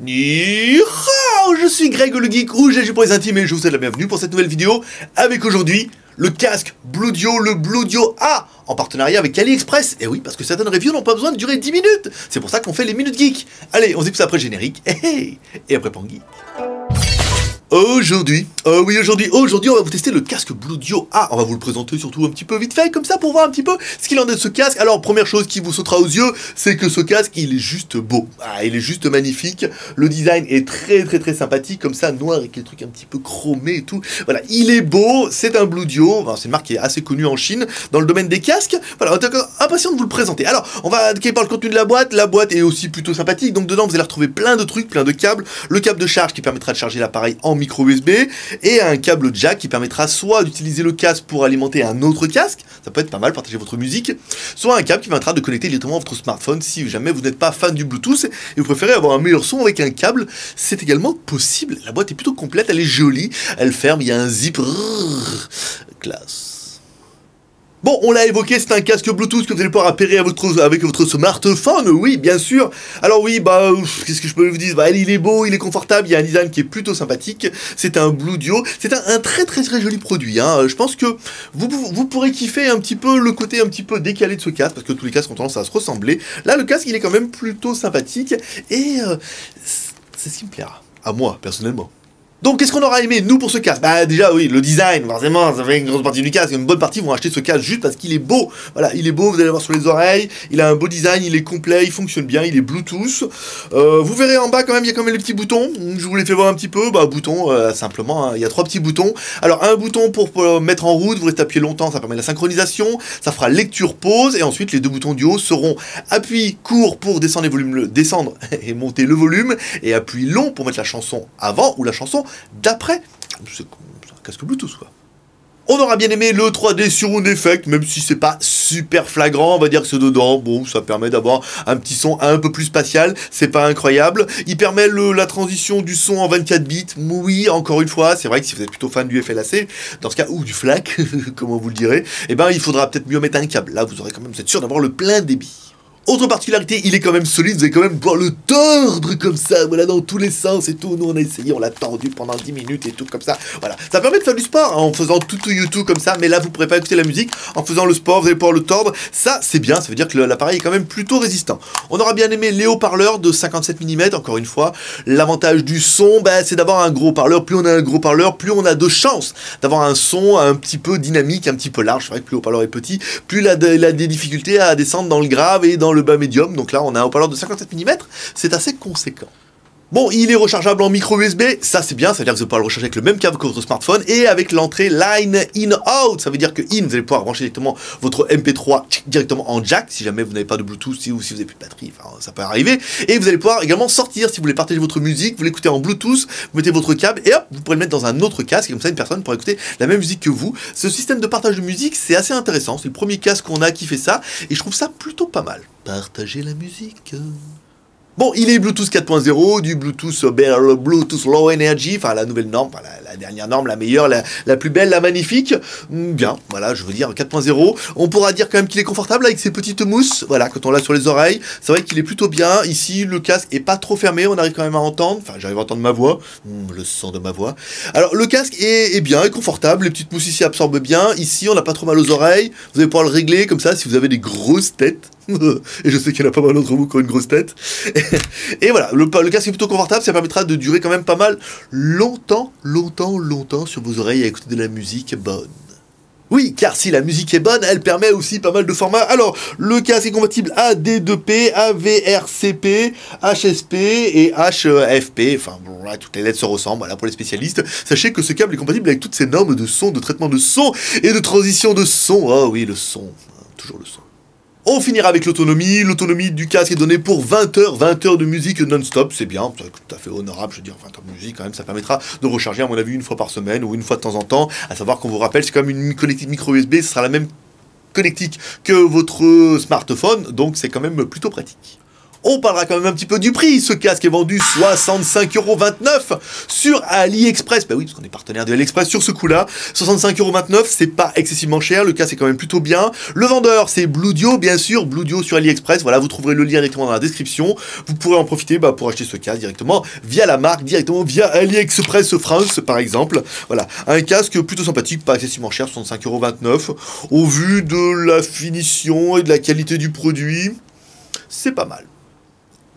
Ni hao, je suis Greg le Geek ou GG pour les intimes et je vous souhaite la bienvenue pour cette nouvelle vidéo avec aujourd'hui le casque Bluedio, le Bluedio A en partenariat avec AliExpress. Et oui, parce que certaines reviews n'ont pas besoin de durer 10 minutes. C'est pour ça qu'on fait les minutes geek. Allez, on se dit ça après le générique et après Pangui. Aujourd'hui, on va vous tester le casque Bluedio A. On va vous le présenter surtout un petit peu vite fait, comme ça, pour voir un petit peu ce qu'il en est de ce casque. Alors, première chose qui vous sautera aux yeux, c'est que ce casque, il est juste beau. Ah, il est juste magnifique. Le design est très sympathique, comme ça, noir, avec les trucs un petit peu chromés et tout. Voilà, il est beau, c'est un Bluedio. Enfin, c'est une marque qui est assez connue en Chine, dans le domaine des casques. Voilà, on est impatient de vous le présenter. Alors, on va attaquer par le contenu de la boîte. La boîte est aussi plutôt sympathique. Donc, dedans, vous allez retrouver plein de trucs, plein de câbles. Le câble de charge qui permettra de charger l'appareil en micro USB et un câble jack qui permettra soit d'utiliser le casque pour alimenter un autre casque, ça peut être pas mal, partager votre musique, soit un câble qui permettra de connecter directement votre smartphone si jamais vous n'êtes pas fan du Bluetooth et vous préférez avoir un meilleur son avec un câble, c'est également possible. La boîte est plutôt complète, elle est jolie, elle ferme, il y a un zip, classe. Bon, on l'a évoqué, c'est un casque Bluetooth que vous allez pouvoir appairer avec votre smartphone, oui, bien sûr. Alors oui, qu'est-ce que je peux vous dire? Il est beau, il est confortable, il y a un design qui est plutôt sympathique. C'est un Bluedio, c'est un très joli produit. Hein. Je pense que vous pourrez kiffer un petit peu le côté un petit peu décalé de ce casque, parce que tous les casques ont tendance à se ressembler. Là, le casque, il est quand même plutôt sympathique, et c'est ce qui me plaira, à moi, personnellement. Donc, qu'est-ce qu'on aura aimé, nous, pour ce casque? Bah, déjà, oui, le design, forcément, ça fait une grosse partie du casque. Une bonne partie vont acheter ce casque juste parce qu'il est beau. Voilà, il est beau, vous allez le voir sur les oreilles. Il a un beau design, il est complet, il fonctionne bien, il est Bluetooth. Vous verrez en bas, quand même, il y a quand même les petits boutons. Je vous les fais voir un petit peu. Bah, boutons, simplement, hein, il y a 3 petits boutons. Alors, un bouton pour mettre en route, vous restez appuyé longtemps, ça permet la synchronisation. Ça fera lecture, pause. Et ensuite, les 2 boutons du haut seront appui court pour descendre et monter le volume. Et appui long pour mettre la chanson avant ou la chanson d'après. C'est un casque Bluetooth, quoi. On aura bien aimé le 3D Surround Effect, même si c'est pas super flagrant, on va dire que c'est dedans. Bon, ça permet d'avoir un petit son un peu plus spatial, c'est pas incroyable. Il permet la transition du son en 24 bits. Oui, encore une fois, c'est vrai que si vous êtes plutôt fan du FLAC, dans ce cas, ou du FLAC, comment vous le direz, eh ben, il faudra peut-être mieux mettre un câble. Là, vous aurez quand même, vous êtes sûr d'avoir le plein débit. Autre particularité, il est quand même solide, vous allez quand même pouvoir le tordre comme ça, voilà, dans tous les sens et tout. Nous, on a essayé, on l'a tordu pendant 10 minutes et tout comme ça, voilà. Ça permet de faire du sport, hein, en faisant tout YouTube comme ça, mais là, vous pourrez pas écouter la musique. En faisant le sport, vous allez pouvoir le tordre. Ça, c'est bien, ça veut dire que l'appareil est quand même plutôt résistant. On aura bien aimé les haut-parleurs de 57 mm, encore une fois. L'avantage du son, c'est d'avoir un gros parleur. Plus on a un gros parleur, plus on a de chances d'avoir un son un petit peu dynamique, un petit peu large. C'est vrai que plus le haut-parleur est petit, plus il a des difficultés à descendre dans le grave et dans le bas médium, donc là on a un haut-parleur de 57 mm, c'est assez conséquent. Bon, il est rechargeable en micro USB, ça c'est bien, ça veut dire que vous allez pouvoir le recharger avec le même câble que votre smartphone et avec l'entrée line in-out, ça veut dire que in, vous allez pouvoir brancher directement votre MP3 directement en jack, si jamais vous n'avez pas de Bluetooth ou si vous n'avez plus de batterie, enfin ça peut arriver, et vous allez pouvoir également sortir si vous voulez partager votre musique, vous l'écoutez en Bluetooth, vous mettez votre câble et hop, vous pourrez le mettre dans un autre casque, et comme ça une personne pourra écouter la même musique que vous. Ce système de partage de musique, c'est assez intéressant, c'est le premier casque qu'on a qui fait ça, et je trouve ça plutôt pas mal. Partager la musique. Bon, il est Bluetooth 4.0, du Bluetooth Low Energy, enfin la nouvelle norme, enfin la dernière norme, la meilleure, la plus belle, la magnifique. Bien, voilà, je veux dire 4.0. On pourra dire quand même qu'il est confortable avec ses petites mousses, voilà, quand on l'a sur les oreilles. C'est vrai qu'il est plutôt bien. Ici, le casque est pas trop fermé, on arrive quand même à entendre, enfin j'arrive à entendre ma voix, le son de ma voix. Alors le casque est bien, est confortable, les petites mousses ici absorbent bien. Ici, on n'a pas trop mal aux oreilles. Vous allez pouvoir le régler comme ça si vous avez des grosses têtes. Et je sais qu'il y en a pas mal d'entre vous qui ont une grosse tête. Et voilà, le casque est plutôt confortable, ça permettra de durer quand même pas mal longtemps sur vos oreilles à écouter de la musique bonne. Oui, car si la musique est bonne, elle permet aussi pas mal de formats. Alors, le casque est compatible AD2P, AVRCP, HSP et HFP. Enfin, bon, là, toutes les lettres se ressemblent, voilà, pour les spécialistes. Sachez que ce câble est compatible avec toutes ces normes de son, de traitement de son et de transition de son. Oh oui, le son, toujours le son. On finira avec l'autonomie. L'autonomie du casque est donnée pour 20 heures de musique non-stop. C'est bien, c'est tout à fait honorable. Je veux dire, 20 heures de musique, quand même, ça permettra de recharger, à mon avis, une fois par semaine ou une fois de temps en temps. À savoir qu'on vous rappelle, c'est quand même une connectique micro USB, ce sera la même connectique que votre smartphone, donc c'est quand même plutôt pratique. On parlera quand même un petit peu du prix. Ce casque est vendu 65,29 € sur AliExpress. Bah oui, parce qu'on est partenaire de AliExpress sur ce coup-là. 65,29 €, c'est pas excessivement cher. Le casque est quand même plutôt bien. Le vendeur, c'est Bluedio, bien sûr. Bluedio sur AliExpress. Voilà, vous trouverez le lien directement dans la description. Vous pourrez en profiter pour acheter ce casque directement via la marque, directement via AliExpress France, par exemple. Voilà, un casque plutôt sympathique, pas excessivement cher, 65,29 €. Au vu de la finition et de la qualité du produit, c'est pas mal.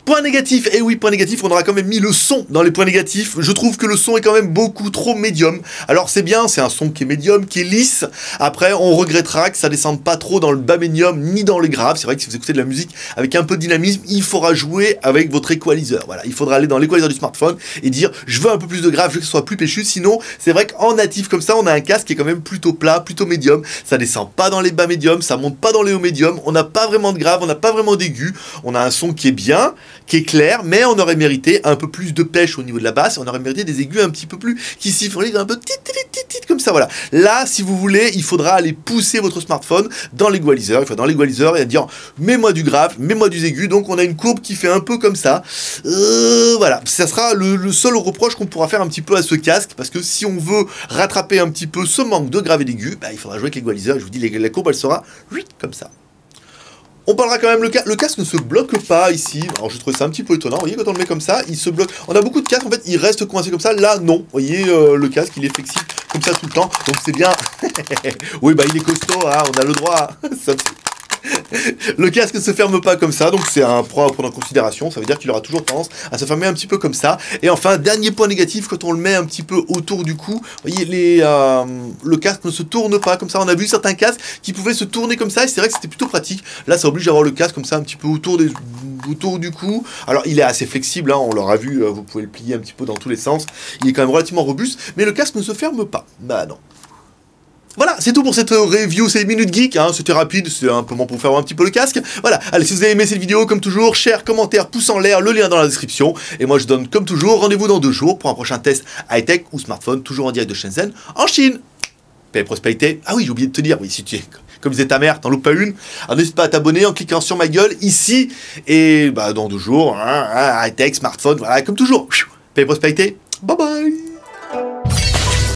Point négatif, et oui, point négatif, on aura quand même mis le son dans les points négatifs. Je trouve que le son est quand même beaucoup trop médium. Alors c'est bien, c'est un son qui est médium, qui est lisse. Après, on regrettera que ça descende pas trop dans le bas médium, ni dans les graves. C'est vrai que si vous écoutez de la musique avec un peu de dynamisme, il faudra jouer avec votre équaliseur. Voilà, il faudra aller dans l'équaliseur du smartphone et dire, je veux un peu plus de grave, je veux que ce soit plus péchu. Sinon, c'est vrai qu'en natif comme ça, on a un casque qui est quand même plutôt plat, plutôt médium. Ça descend pas dans les bas médiums, ça monte pas dans les hauts médiums. On n'a pas vraiment de grave, on n'a pas vraiment d'aigu. On a un son qui est bien, qui est clair, mais on aurait mérité un peu plus de pêche au niveau de la basse, on aurait mérité des aigus un petit peu plus qui sifflent un peu comme ça, voilà. Là, si vous voulez, il faudra aller pousser votre smartphone dans l'égaliseur, il faut dans l'égaliseur et dire mets-moi du grave, mets-moi du aigu, donc on a une courbe qui fait un peu comme ça. Voilà, ça sera le seul reproche qu'on pourra faire un petit peu à ce casque, parce que si on veut rattraper un petit peu ce manque de grave et d'aigu, bah, il faudra jouer avec l'égaliseur, je vous dis, la courbe elle sera comme ça. On parlera quand même, le casque ne se bloque pas ici. Alors je trouve ça un petit peu étonnant, vous voyez, quand on le met comme ça, il se bloque. On a beaucoup de casques, en fait, il reste coincé comme ça. Là, non. Vous voyez, le casque, il est flexible comme ça tout le temps. Donc c'est bien. Oui, bah il est costaud, hein, on a le droit. Le casque ne se ferme pas comme ça, donc c'est un point à prendre en considération. Ça veut dire qu'il aura toujours tendance à se fermer un petit peu comme ça. Et enfin, dernier point négatif, quand on le met un petit peu autour du cou, vous voyez, le casque ne se tourne pas comme ça. On a vu certains casques qui pouvaient se tourner comme ça, et c'est vrai que c'était plutôt pratique. Là, ça oblige à avoir le casque comme ça, un petit peu autour du cou. Alors, il est assez flexible, hein, on l'aura vu, vous pouvez le plier un petit peu dans tous les sens. Il est quand même relativement robuste, mais le casque ne se ferme pas. Bah non. Voilà, c'est tout pour cette review, c'est Minute Geek, hein, c'était rapide, c'est un peu pour faire un petit peu le casque. Voilà, allez, si vous avez aimé cette vidéo, comme toujours, share, commentaire, pouce en l'air, le lien dans la description. Et moi je donne, comme toujours, rendez-vous dans 2 jours pour un prochain test high-tech ou smartphone, toujours en direct de Shenzhen, en Chine. Paix et prospérité. Ah oui, j'ai oublié de te dire, oui, si tu es, comme disait ta mère, t'en loupes pas une. Alors n'hésite pas à t'abonner en cliquant sur ma gueule, ici, et bah dans 2 jours, hein, high-tech, smartphone, voilà, comme toujours. Paix et prospérité, bye bye.